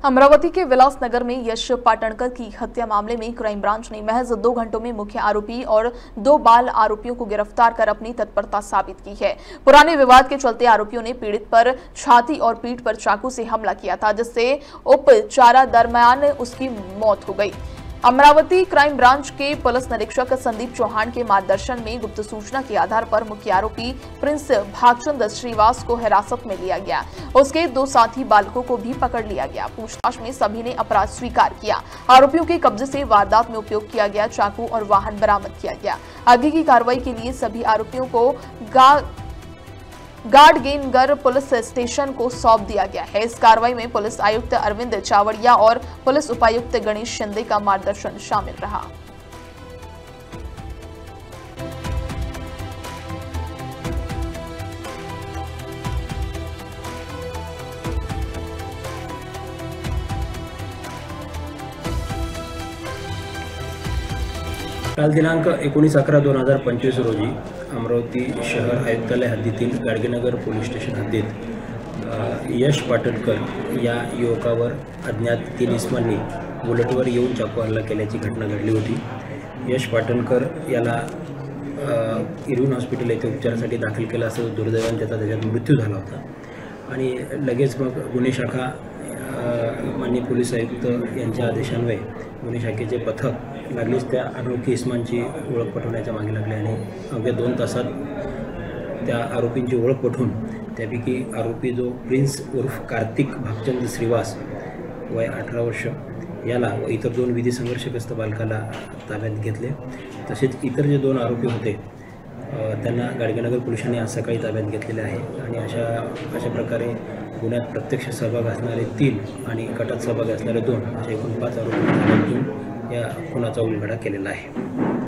अमरावती के विलासनगर में यश पाटणकर की हत्या मामले में क्राइम ब्रांच ने महज 2 घंटों में मुख्य आरोपी और 2 बाल आरोपियों को गिरफ्तार कर अपनी तत्परता साबित की है। पुराने विवाद के चलते आरोपियों ने पीड़ित पर छाती और पीठ पर चाकू से हमला किया था, जिससे उपचार दरमियान उसकी मौत हो गई। अमरावती क्राइम ब्रांच के पुलिस निरीक्षक संदीप चौहान के मार्गदर्शन में गुप्त सूचना के आधार पर मुख्य आरोपी प्रिंस भागचंद श्रीवास को हिरासत में लिया गया। उसके 2 साथी बालकों को भी पकड़ लिया गया। पूछताछ में सभी ने अपराध स्वीकार किया। आरोपियों के कब्जे से वारदात में उपयोग किया गया चाकू और वाहन बरामद किया गया। आगे की कार्रवाई के लिए सभी आरोपियों को गाड़गेनगर पुलिस स्टेशन को सौंप दिया गया है। इस कार्रवाई में पुलिस आयुक्त अरविंद चावड़िया और पुलिस उपायुक्त गणेश शिंदे का मार्गदर्शन शामिल रहा। काल दिनांक 19/11/2025 रोजी अमरावती शहर आयुक्तालय हद्दीतील गाडगेनगर पोलीस स्टेशन हद्दीत यश पाटणकर या युवकावर अज्ञात 3 इसमांनी बुलेटवर येऊन चाकू हल्ला केल्याची घटना घडली होती। यश पाटणकर याला इरविन हॉस्पिटल येथे उपचारासाठी दाखल केला असता दुर्दैवाने त्याच्यात मृत्यू झाला होता आणि लगेच मग गुन्हे शाखा माननीय पोलीस आयुक्त यांच्या आदेशान्वये गुन्हे शाखेचे पथक लागलीच त्या अनोळखी इसमांची ओळख पटवण्याच्या मागे लागले आणि अवघ्या 2 तासात त्या आरोपींची ओळख पटवून त्यापैकी आरोपी जो प्रिन्स उर्फ कार्तिक भागचंद श्रीवास वय 18 वर्ष याला व इतर 2 विधी संघर्षग्रस्त बालकाला ताब्यात घेतले। तसेच इतर जे 2 आरोपी होते त्यांना गाडगेनगर पोलिसांनी आज सकाळी ताब्यात घेतलेले आहे आणि अशा प्रकारे गुन्ह्यात प्रत्यक्ष सहभाग असणारे 3 आणि गटात सहभाग असणारे 2 असे एकूण 5 आरोपी ताब्यात घेऊन या खुनाचा उलगडा केलेला आहे।